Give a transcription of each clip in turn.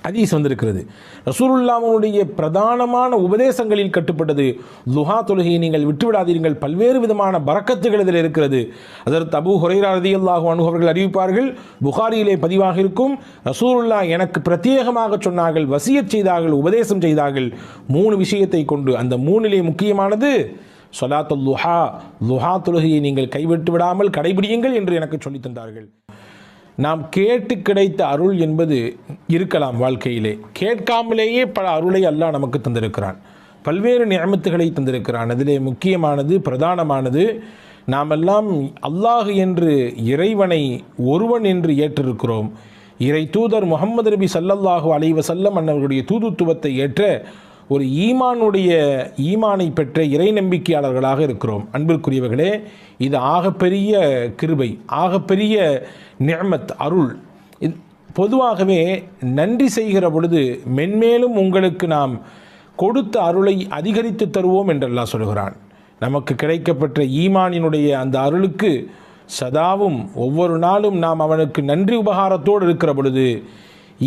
ஹதீஸ் வந்திருக்கிறது. ரசூலுல்லாஹ்வுடைய பிரதானமான உபதேசங்களில் கட்டுப்பட்டது துஹா தொழுகையை நீங்கள் விட்டுவிடாதீர்கள், பல்வேறு விதமான பரக்கத்துகள் இதில் இருக்கிறது. அதற்கு அபூ ஹுரைரா ரலியல்லாஹு அன்ஹு அவர்கள் அறிவிப்பார்கள், புகாரியிலே பதிவாக இருக்கும், ரசூலுல்லாஹ் எனக்கு பிரத்யேகமாக சொன்னார்கள், வசியத் செய்தார்கள், உபதேசம் செய்தார்கள் 3 விஷயத்தை கொண்டு. அந்த 3லே முக்கியமானது ஸலாத்துல் துஹா, துஹா தொழுகையை நீங்கள் கைவிட்டு விடாமல் கடைபிடியுங்கள் என்று எனக்கு சொல்லித் தந்தார்கள். நாம் கேட்டு கிடைத்த அருள் என்பது இருக்கலாம் வாழ்க்கையிலே. கேட்காமலேயே பல அருளை அல்லாஹ் நமக்கு தந்திருக்கிறான், பல்வேறு நிஅமத்துகளை தந்திருக்கிறான். அதிலே முக்கியமானது, பிரதானமானது, நாமெல்லாம் அல்லாஹ் என்று இறைவனை ஒருவன் என்று ஏற்றிருக்கிறோம். இறை தூதர் முஹம்மது நபி ஸல்லல்லாஹு அலைஹி வஸல்லம் அன்னவருடைய தூதுத்துவத்தை ஏற்ற ஒரு ஈமானை பெற்ற இறை நம்பிக்கையாளர்களாக இருக்கிறோம். அன்பிற்குரியவர்களே, இது ஆகப்பெரிய கிருபை, ஆகப்பெரிய நிஅமத், அருள். பொதுவாகவே நன்றி செய்கிற பொழுது மென்மேலும் உங்களுக்கு நாம் கொடுத்த அருளை அதிகரித்து தருவோம் என்று அல்லாஹ் சொல்கிறான். நமக்கு கிடைக்கப்பெற்ற ஈமானினுடைய அந்த அருளுக்கு சதாவும் ஒவ்வொரு நாளும் நாம் அவனுக்கு நன்றி உபகாரத்தோடு இருக்கிற பொழுது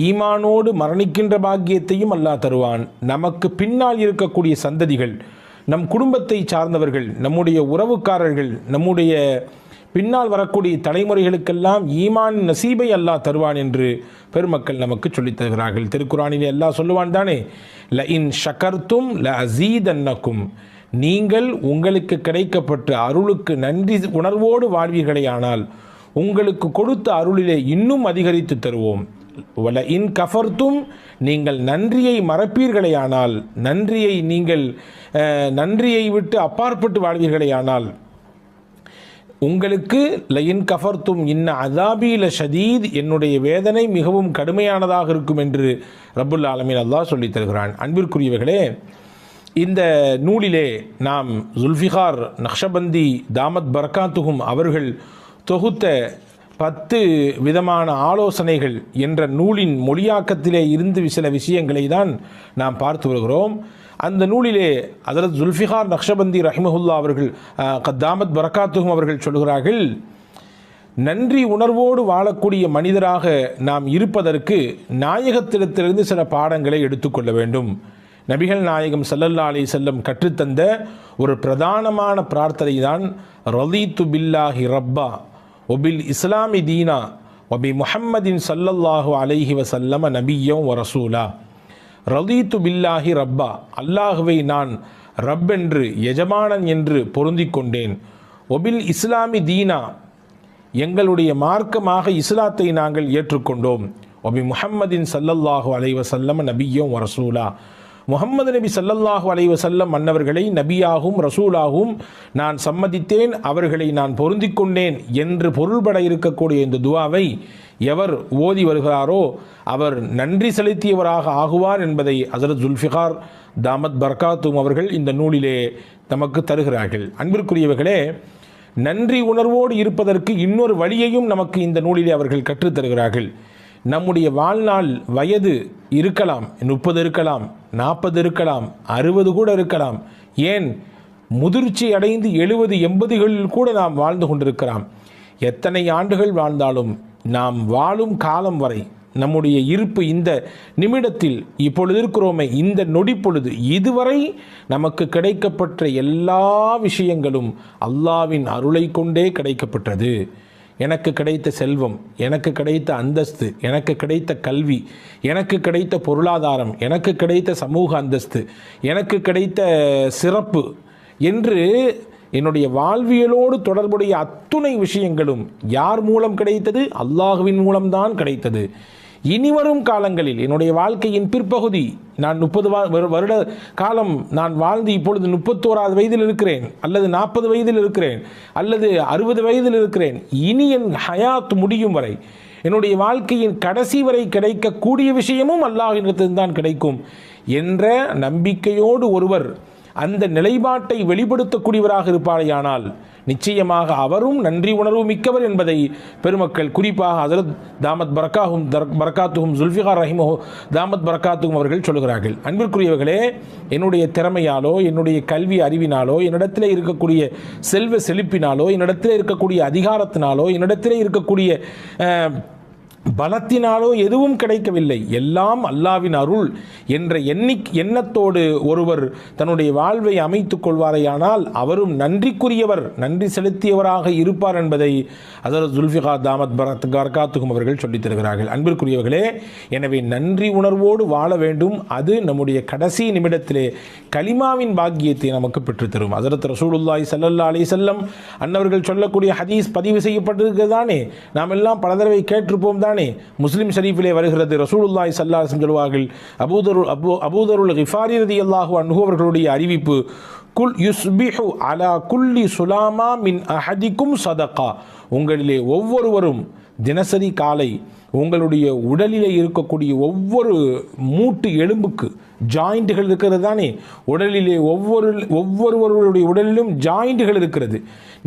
ஈமானோடு மரணிக்கின்ற பாக்கியத்தையும் அல்லாஹ் தருவான். நமக்கு பின்னால் இருக்கக்கூடிய சந்ததிகள், நம் குடும்பத்தை சார்ந்தவர்கள், நம்முடைய உறவுக்காரர்கள், நம்முடைய பின்னால் வரக்கூடிய தலைமுறைகளுக்கெல்லாம் ஈமான் நசீபை அல்லாஹ் தருவான் என்று பெருமக்கள் நமக்கு சொல்லித் தருகிறார்கள். திருக்குரானிலே அல்லாஹ் சொல்லுவான் தானே, ல இன் ஷக்கர்தும் ல அஸீதன்னக்கும், நீங்கள் உங்களுக்கு கிடைக்கப்பட்ட அருளுக்கு நன்றி உணர்வோடு வாழ்வீர்களேயானால் உங்களுக்கு கொடுத்த அருளிலே இன்னும் அதிகரித்து தருவோம். வல இன் கஃபர்தும், நீங்கள் நன்றியை மறப்பீர்களேயானால், நன்றியை விட்டு அப்பாற்பட்டு வாழ்வீர்களேயானால் உங்களுக்கு லயின் கஃபர்தும் இன்ன அஸாபி லஷதீத், என்னுடைய வேதனை மிகவும் கடுமையானதாக இருக்கும் என்று ரப்புல் ஆலமீன் அல்லாஹ் சொல்லித் தருகிறான். அன்பிற்குரியவர்களே, இந்த நூலிலே நாம் ஜுல்ஃபிகார் நக்ஷபந்தி தாமத் பரக்காத்துஹும் அவர்கள் தொகுத்த 10 விதமான ஆலோசனைகள் என்ற நூலின் மொழியாக்கத்திலே இருந்து சில விஷயங்களை தான் நாம் பார்த்து வருகிறோம். அந்த நூலிலே ஹஜ்ரத் ஜுல்ஃபிகார் நக்ஷபந்தி ரஹிமஹுல்லா அவர்கள், தாமத் பரக்காத்துஹும் அவர்கள் சொல்கிறார்கள், நன்றி உணர்வோடு வாழக்கூடிய மனிதராக நாம் இருப்பதற்கு நாயகத்திடத்திலிருந்து சில பாடங்களை எடுத்துக்கொள்ள வேண்டும். நபிகள் நாயகம் ஸல்லல்லாஹு அலைஹி வஸல்லம் கற்றுத்தந்த ஒரு பிரதானமான பிரார்த்தனை தான் ரதீத்து பில்லாஹி ரப்பா ஒபில் இஸ்லாமி தீனா ஒபி முஹம்மதின் ஸல்லல்லாஹு அலைஹி வஸல்லம் நபிய்யம் வ ரசூலா. ரதீத்து பில்லாஹி ரப்பா, அல்லாஹுவை நான் ரப் என்று, எஜமானன் என்று பொருந்திக் கொண்டேன். ஒபில் இஸ்லாமி தீனா, எங்களுடைய மார்க்கமாக இஸ்லாத்தை நாங்கள் ஏற்றுக்கொண்டோம். ஒபி முஹம்மதின் ஸல்லல்லாஹு அலைஹி வஸல்லம் நபிய்யம் வ ரசூலா, முஹம்மது நபி ஸல்லல்லாஹு அலைஹி வஸல்லம் மன்னவர்களை நபியாகவும் ரசூலாகவும் நான் சம்மதித்தேன், அவர்களை நான் பொருந்திக் கொண்டேன் என்று பொருள்பட இருக்கக்கூடிய இந்த துவாவை எவர் ஓதி வருகிறாரோ அவர் நன்றி செலுத்தியவராக ஆகுவார் என்பதை ஹஜ்ரத் ஜுல்ஃபிகார் தாமத் பரக்காத்துஹும் அவர்கள் இந்த நூலிலே நமக்கு தருகிறார்கள். அன்பிற்குரியவர்களே, நன்றி உணர்வோடு இருப்பதற்கு இன்னொரு வழியையும் நமக்கு இந்த நூலிலே அவர்கள் கற்றுத்தருகிறார்கள். நம்முடைய வாழ்நாள் வயது இருக்கலாம், 30 இருக்கலாம், 40 இருக்கலாம், 60 கூட இருக்கலாம், ஏன் முதிர்ச்சி அடைந்து 70, 80களில் கூட நாம் வாழ்ந்து கொண்டிருக்கலாம். எத்தனை ஆண்டுகள் வாழ்ந்தாலும் நாம் வாழும் காலம் வரை நம்முடைய இருப்பு இந்த நிமிடத்தில் இப்பொழுது இருக்கிறோமே, இந்த நொடி பொழுது இதுவரை நமக்கு கிடைக்கப்பட்ட எல்லா விஷயங்களும் அல்லாஹ்வின் அருளை கொண்டே கிடைக்கப்பட்டது. எனக்கு கிடைத்த செல்வம், எனக்கு கிடைத்த அந்தஸ்து, எனக்கு கிடைத்த கல்வி, எனக்கு கிடைத்த பொருளாதாரம், எனக்கு கிடைத்த சமூக அந்தஸ்து, எனக்கு கிடைத்த சிறப்பு என்று என்னுடைய வாழ்வியலோடு தொடர்புடைய அத்துணை விஷயங்களும் யார் மூலம் கிடைத்தது? அல்லாஹுவின் மூலம்தான் கிடைத்தது. இனிவரும் காலங்களில் என்னுடைய வாழ்க்கையின் பிற்பகுதி, நான் 30 வருட காலம் நான் வாழ்ந்து இப்பொழுது 31வது வயதில் இருக்கிறேன், அல்லது 40 வயதில் இருக்கிறேன், அல்லது 60 வயதில் இருக்கிறேன். இனி என் ஹயாத் முடியும் வரை, என்னுடைய வாழ்க்கையின் கடைசி வரை கிடைக்கக்கூடிய விஷயமும் அல்லாஹ்விடத்தில்தான் கிடைக்கும் என்ற நம்பிக்கையோடு ஒருவர் அந்த நிலைப்பாட்டை வெளிப்படுத்தக்கூடியவராக இருப்பாரேயானால் நிச்சயமாக அவரும் நன்றி உணர்வு மிக்கவர் என்பதை பெருமக்கள், குறிப்பாக ஹஜ்ரத் தாமத் பரக்காத்துஹும் ஜுல்ஃபிகார் தாமத் பரக்காத்துஹும் அவர்கள் சொல்கிறார்கள். அன்பிற்குரியவர்களே, என்னுடைய திறமையாலோ, என்னுடைய கல்வி அறிவினாலோ, என்னிடத்தில் இருக்கக்கூடிய செல்வ செழிப்பினாலோ, என்னிடத்தில் இருக்கக்கூடிய அதிகாரத்தினாலோ, என்னிடத்தில் இருக்கக்கூடிய பலத்தினாலோ எதுவும் கிடைக்கவில்லை, எல்லாம் அல்லாவின் அருள் என்ற எண்ணத்தோடு ஒருவர் தன்னுடைய வாழ்வை அமைத்துக் கொள்வாரையானால் அவரும் நன்றிக்குரியவர், நன்றி செலுத்தியவராக இருப்பார் என்பதை ஹஜ்ரத் ஜுல்ஃபிகார் தாமத் பரகாத்துஹும் அவர்கள் சொல்லித் தருகிறார்கள். அன்பிற்குரியவர்களே, எனவே நன்றி உணர்வோடு வாழ வேண்டும். அது நம்முடைய கடைசி நிமிடத்திலே கலிமாவின் பாக்கியத்தை நமக்கு பெற்றுத்தரும். ஹஜ்ரத் ரசூலுல்லாஹி ஸல்லல்லாஹு அலைஹி வஸல்லம் அன்னவர்கள் சொல்லக்கூடிய ஹதீஸ் பதிவு செய்யப்பட்டிருக்கிறதானே, நாம் எல்லாம் பல தடவை கேட்டிருப்போம் தானே. முஸ்லிம் ஷரீஃபிலே வருகிறது, ரசூலுல்லாஹி ஸல்லல்லாஹு அலைஹி வஸல்லம் சொல்வார்கள், அபூதருல் கிஃபாரி ரலியல்லாஹு அன்ஹு அவர்களுடைய அறிவிப்பு, குல் யுஸ்பிஹு அலா குல்லி சுலாமா மின் அஹதிக்கும் சதகா. உங்களிலே ஒவ்வொருவரும் தினசரி காலை உங்களுடைய உடலிலே இருக்கக்கூடிய ஒவ்வொரு மூட்டு எலும்புக்கு ஜாயிண்ட்டுகள் இருக்கிறது தானே, உடலிலே ஒவ்வொருவருடைய உடலிலும் ஜாயிண்ட்டுகள் இருக்கிறது.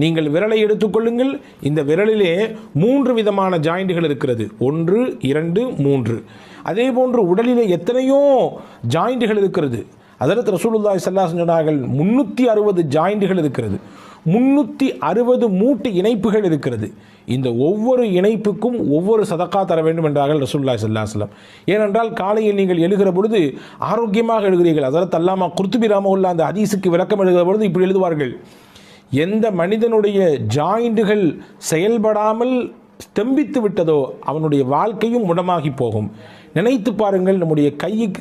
நீங்கள் விரலை எடுத்துக்கொள்ளுங்கள், இந்த விரலிலே 3 விதமான ஜாயிண்ட்டுகள் இருக்கிறது, 1 2 3. அதே போன்று உடலிலே எத்தனையோ ஜாயிண்ட்டுகள் இருக்கிறது. ஹஜ்ரத் ரசூலுல்லாஹி ஸல்லல்லாஹு அலைஹி வஸல்லம் சொன்னார்கள் 360 ஜாயிண்ட்டுகள் இருக்கிறது, 360 மூட்டு இணைப்புகள் இருக்கிறது. இந்த ஒவ்வொரு இணைப்புக்கும் ஒவ்வொரு சதக்கா தர வேண்டும் என்றார்கள் ரசூலுல்லாஹி ஸல்லல்லாஹு அலைஹி வஸல்லம். ஏனென்றால் காலையில் நீங்கள் எழுகிற பொழுது ஆரோக்கியமாக எழுகிறீர்கள். ஹஜ்ரத் அல்லாமா குர்துபி ரஹ்மத்துல்லாஹி அந்த ஹதீஸுக்கு விளக்கம் எழுகிற பொழுது இப்படி எழுதுவார்கள், எந்த மனிதனுடைய ஜாயிண்டுகள் செயல்படாமல் ஸ்தம்பித்து விட்டதோ அவனுடைய வாழ்க்கையும் முடமாகி போகும். நினைத்து பாருங்கள், நம்முடைய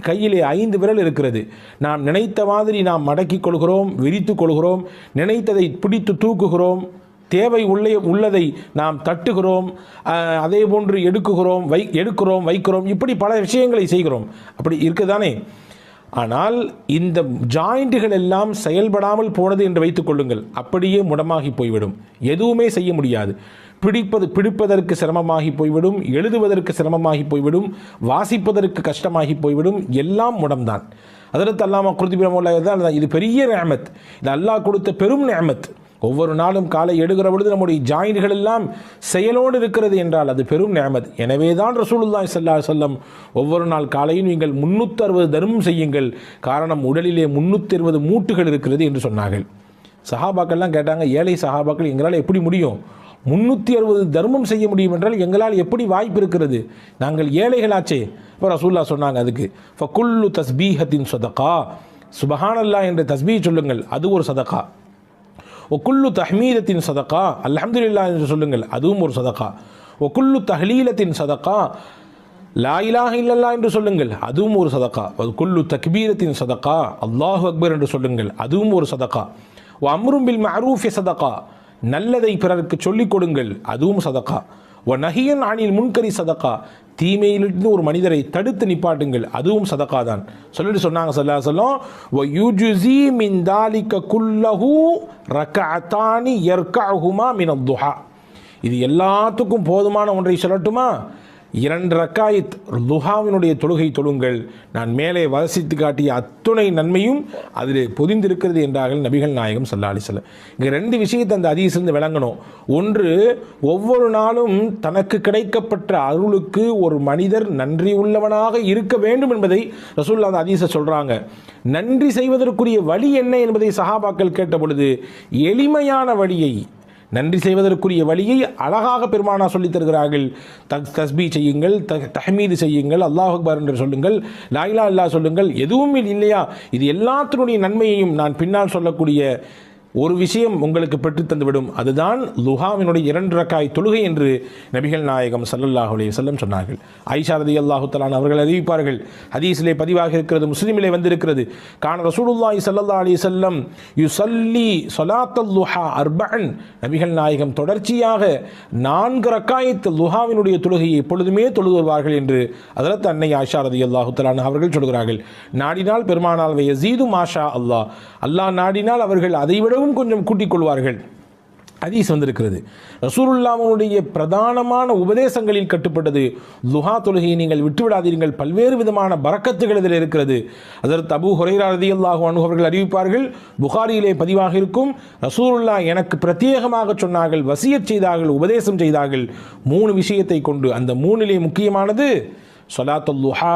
கையிலே 5 விரல் இருக்கிறது. நாம் நினைத்த மாதிரி நாம் மடக்கிக் கொள்கிறோம், விரித்து கொள்கிறோம், நினைத்ததை பிடித்து தூக்குகிறோம், தேவை உள்ளதை நாம் தட்டுகிறோம், அதே போன்று எடுக்கிறோம் வைக்கிறோம், இப்படி பல விஷயங்களை செய்கிறோம். அப்படி இருக்குதானே. ஆனால் இந்த ஜாயிண்ட்டுகள் எல்லாம் செயல்படாமல் போனது என்று வைத்துக் கொள்ளுங்கள், அப்படியே முடமாகி போய்விடும், எதுவுமே செய்ய முடியாது. பிடிப்பதற்கு சிரமமாகி போய்விடும், எழுதுவதற்கு சிரமமாகி போய்விடும், வாசிப்பதற்கு கஷ்டமாகி போய்விடும், எல்லாம் முடம்தான். ஹஜ்ரத் அல்லாமா குர்துபி ரஹ்மத்துல்லாஹி இது பெரிய நிஅமத், இது அல்லாஹ் கொடுத்த பெரும் நிஅமத். ஒவ்வொரு நாளும் காலை எடுக்கிற பொழுது நம்முடைய ஜாயின்கள் எல்லாம் செயலோடு இருக்கிறது என்றால் அது பெரும் நிஅமத். எனவே தான் ரசூலுல்லாஹி ஸல்லல்லாஹு அலைஹி வஸல்லம் ஒவ்வொரு நாள் காலையும் நீங்கள் 360 தர்மம் செய்யுங்கள், காரணம் உடலிலே 360 மூட்டுகள் இருக்கிறது என்று சொன்னார்கள். சஹாபாக்கள்லாம் கேட்டாங்க, ஏழை சஹாபாக்கள் எங்களால் எப்படி முடியும், 360 தர்மம் செய்ய முடியும் என்றால் எங்களால் எப்படி வாய்ப்பு இருக்கிறது, நாங்கள் ஏழைகளாச்சே. இப்போ ரசூலுல்லாஹ் சொன்னாங்க, அதுக்கு ஃபகுல்லு தஸ்பீஹத்தின் சதகா, சுபஹானல்லாஹ் என்ற தஸ்பீஹ் சொல்லுங்கள், அது ஒரு சதகா. ஒக்குல்லு தஹ்மீதத்தின் சதகா, அல்ஹம்துலில்லாஹ் என்று சொல்லுங்கள், அதுவும் ஒரு சதகா. ஒக்குல்லு தஹ்லீலத்தின் சதகா, லா இலாஹ இல்லல்லாஹ் என்று சொல்லுங்கள், அதுவும் ஒரு சதகா. ஒக்குல்லு தக்பீரத்தின் சதகா, அல்லாஹு அக்பர் என்று சொல்லுங்கள், அதுவும் ஒரு சதகா. அம்ரும் பில் மஅரூஃபி சதகா, நல்லதை பிறருக்கு சொல்லிக் கொடுங்கள், அதுவும் சதகா. நஹியன் அனில் முன்கரி சதகா, தீமையிலிருந்து ஒரு மனிதரை தடுத்து நிப்பாட்டுங்கள், அதுவும் சதகா தான். சொல்லிட்டு சொன்னாங்க ஸல்லல்லாஹு அலைஹி வஸல்லம், வ யுஜ்ஸி மின் தாலிக குல்லஹு ரக்அத்தானி யர்கஉஹுமா மின் அத்-துஹா. இது எல்லாத்துக்கும் போதுமான ஒன்றை சொல்லட்டுமா, 2 ரக்காயத் துஹாவினுடைய தொழுகை தொழுங்கள், நான் மேலே வசித்து காட்டிய அத்துணை நன்மையும் அதில் பொதிந்திருக்கிறது என்றார்கள் நபிகள் நாயகம் ஸல்லல்லாஹு அலைஹி வஸல்லம். இங்கே 2 விஷயத்தை அந்த ஹதீஸிலிருந்து விளங்கணும். ஒன்று, ஒவ்வொரு நாளும் தனக்கு கிடைக்கப்பட்ட அருளுக்கு ஒரு மனிதர் நன்றி உள்ளவனாக இருக்க வேண்டும் என்பதை ரசூலுல்லாஹ் அந்த ஹதீஸை சொல்கிறாங்க. நன்றி செய்வதற்குரிய வழி என்ன என்பதை சஹாபாக்கள் கேட்ட பொழுது எளிமையான வழியை, நன்றி செய்வதற்குரிய வழியை அழகாக பெருமானா சொல்லித் தருகிறார்கள். தஸ்பீ செய்யுங்கள், தஹ்மீது செய்யுங்கள், அல்லாஹ் அக்பர் என்று சொல்லுங்கள், லா இலாஹ இல்லல்லாஹ் சொல்லுங்கள், எதுவும் இல்லையா, இது எல்லாத்தினுடைய நன்மையையும் நான் பின்னால் சொல்லக்கூடிய ஒரு விஷயம் உங்களுக்கு பெற்றுத்தந்துவிடும். அதுதான் லுஹாவினுடைய 2 ரக்காய் தொழுகை என்று நபிகள் நாயகம் ஸல்லல்லாஹு அலைஹி வஸல்லம் சொன்னார்கள். ஆயிஷா ரலியல்லாஹு தஆலா அவர்கள் அறிவிப்பார்கள், ஹதீஸிலே பதிவாக இருக்கிறது, முஸ்லிமிலே வந்திருக்கிறது, கான ரசூலுல்லாஹி ஸல்லல்லாஹு அலைஹி வஸல்லம் யுஸல்லி ஸலாத்தல் லுஹா அர்பஅன், நபிகள் நாயகம் தொடர்ச்சியாக 4 ரக்காயத் லுஹாவினுடைய தொழுகையை எப்பொழுதுமே தொழுது வருவார்கள் என்று ஹஜ்ரத் அன்னை ஆயிஷா ரலியல்லாஹு தஆலா அவர்கள் சொல்கிறார்கள். நாடினால் பெருமானால் யஸீது மாஷா அல்லாஹ், அல்லாஹ் நாடினால் அவர்கள் அதைவிட கொஞ்சம் கூட்டிக் கொள்வார்கள். ஹதீஸ் வந்திருக்கிறது. ரசூலுல்லாஹ்வுடைய பிரதானமான உபதேசங்களில் கட்டுப்பட்டது லுஹா தொழுகையை நீங்கள் விட்டுவிடாதீர்கள், பல்வேறு விதமான பரக்கத்துகள் இதில் இருக்கிறது. ஹஜ்ரத் அபூ ஹுரைரா ரலியல்லாஹு அன்ஹு அவர்கள் அறிவிப்பார்கள், புகாரியிலே பதிவாக இருக்கும், ரசூலுல்லாஹ் எனக்கு பிரத்யேகமாக சொன்னார்கள், வசியத் செய்தார்கள், உபதேசம் செய்தார்கள் 3 விஷயத்தை கொண்டு. அந்த 3லே முக்கியமானது சொலாத்துல் லுஹா,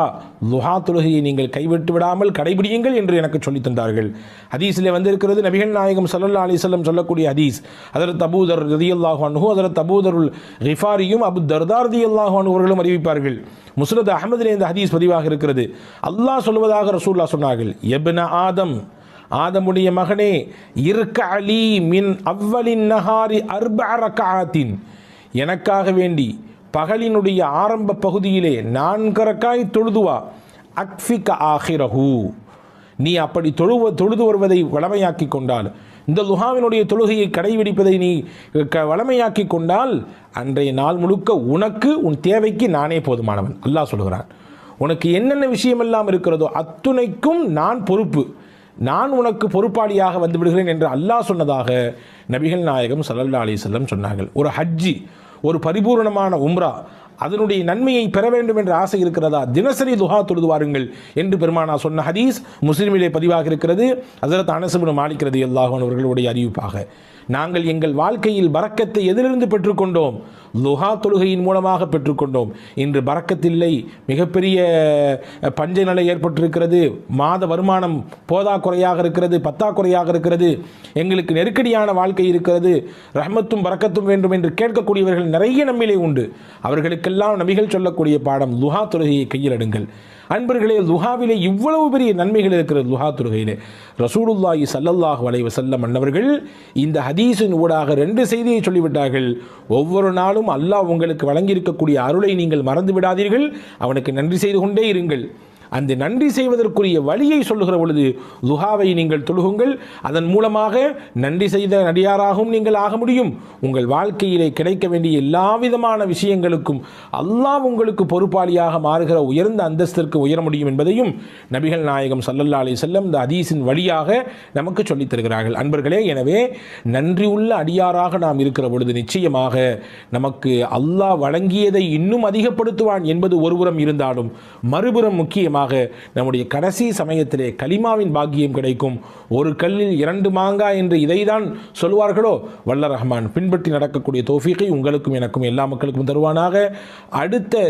லுஹா தொழுகையை நீங்கள் கைவிட்டு விடாமல் கடைபிடியுங்கள் என்று எனக்கு சொல்லித் தந்தார்கள். ஹதீஸில் வந்திருக்கிறது, நபிகள் நாயகம் ஸல்லல்லாஹு அலைஹி வஸல்லம் சொல்லக்கூடிய ஹதீஸ். ஹஜ்ரத் அபூதர் ரலியல்லாஹு அன்ஹு, ஹஜ்ரத் அபூதருல் கிஃபாரியும் அபு தர்தா ரலியல்லாஹு அன்ஹு அவர்களும் அறிவிப்பார்கள். முஸ்னத் அஹ்மதிலே இந்த ஹதீஸ் பதிவாக இருக்கிறது. அல்லாஹ் சொல்வதாக ரசூலுல்லாஹ் சொன்னார்கள், இப்ன ஆதம், ஆதமுடைய மகனே, இர்க அலி மின் அவ்வலின் நஹாரி அர்பஅ ரக்அத்தின், எனக்காக வேண்டி பகலினுடைய ஆரம்ப பகுதியிலே 4 ரக்காய் தொழுதுவா, அக்ஃபிக ஆஹிரஹு, நீ அப்படி தொழுது வருவதை வளமையாக்கி கொண்டால், இந்த லுஹாவினுடைய தொழுகையை கடைபிடிப்பதை நீ வளமையாக்கி கொண்டால், அன்றைய நாள் முழுக்க உனக்கு உன் தேவைக்கு நானே போதுமானவன். அல்லாஹ் சொல்கிறான், உனக்கு என்னென்ன விஷயமெல்லாம் இருக்கிறதோ அத்துணைக்கும் நான் பொறுப்பு, நான் உனக்கு பொறுப்பாளியாக வந்து விடுகிறேன் என்று அல்லாஹ் சொன்னதாக நபிகள் நாயகம் ஸல்லல்லாஹு அலைஹி வஸல்லம் சொன்னார்கள். ஒரு ஹஜ்ஜி, ஒரு பரிபூர்ணமான உம்ரா, அதனுடைய நன்மையை பெற வேண்டும் என்ற ஆசை இருக்கிறதா, தினசரி துஹா தொழுது வாருங்கள் என்று பெருமானா சொன்ன ஹதீஸ் முஸ்லிமிலே பதிவாக இருக்கிறது. ஹஜ்ரத் அனஸ் இப்னு மாலிக் ரலியல்லாஹு அன்ஹு அவர்களுடைய அறிவிப்பாக, நாங்கள் எங்கள் வாழ்க்கையில் பரக்கத்தை எதிலிருந்து பெற்றுக்கொண்டோம்? லுஹா தொழுகையின் மூலமாக பெற்றுக்கொண்டோம். இன்று பரக்கத்தில்லை, மிகப்பெரிய பஞ்ச நிலை ஏற்பட்டிருக்கிறது, மாத வருமானம் போதாக்குறையாக இருக்கிறது, பத்தாக்குறையாக இருக்கிறது, எங்களுக்கு நெருக்கடியான வாழ்க்கை இருக்கிறது, ரஹ்மத்தும் பரக்கத்தும் வேண்டும் என்று கேட்கக்கூடியவர்கள் நிறைய நம்மிலே உண்டு. அவர்களுக்கெல்லாம் நபிகள் சொல்லக்கூடிய பாடம், லுஹா தொழுகையை கையில் எடுங்கள். அன்பர்களே, லுஹாவிலே இவ்வளவு பெரிய நன்மைகள் இருக்கிறது. லுஹா தொழுகையிலே ரசூலுல்லாஹி ஸல்லல்லாஹு அலைஹி வஸல்லம் அன்னவர்கள் இந்த ஹதீஸின் ஊடாக 2 செய்தியை சொல்லிவிட்டார்கள். ஒவ்வொரு நாளும் அல்லாஹ் உங்களுக்கு வழங்கியிருக்கக்கூடிய அருளை நீங்கள் மறந்து விடாதீர்கள், அவனுக்கு நன்றி செய்து கொண்டே இருங்கள். அந்த நன்றி செய்வதற்குரிய வழியை சொல்லுகிற பொழுது, லுஹாவை நீங்கள் தொழுகுங்கள், அதன் மூலமாக நன்றி செய்த நடிகாராகவும் நீங்கள் ஆக முடியும். உங்கள் வாழ்க்கையிலே கிடைக்க வேண்டிய எல்லா விதமான விஷயங்களுக்கும் அல்லாஹ் உங்களுக்கு பொறுப்பாளியாக மாறுகிற உயர்ந்த அந்தஸ்திற்கு உயர முடியும் என்பதையும் நபிகள் நாயகம் ஸல்லல்லாஹு அலைஹி வஸல்லம் இந்த ஹதீஸின் வழியாக நமக்கு சொல்லித் தருகிறார்கள். அன்பர்களே, எனவே நன்றி உள்ள அடியாராக நாம் இருக்கிற பொழுது நிச்சயமாக நமக்கு அல்லாஹ் வழங்கியதை இன்னும் அதிகப்படுத்துவான் என்பது ஒருபுறம் இருந்தாலும், மறுபுறம் முக்கியமாக நம்முடைய கடைசி சமயத்திலே கலிமாவின் பாக்கியம் கிடைக்கும். ஒரு கல்லில் 2 மாங்காய் என்று இதைதான் சொல்வார்களோ, வல்ல ரஹ்மான் பின்பற்றி நடக்கக்கூடிய தௌஃபீகை உங்களுக்கும் எனக்கும் எல்லா மக்களுக்கும் தருவானாக. அடுத்த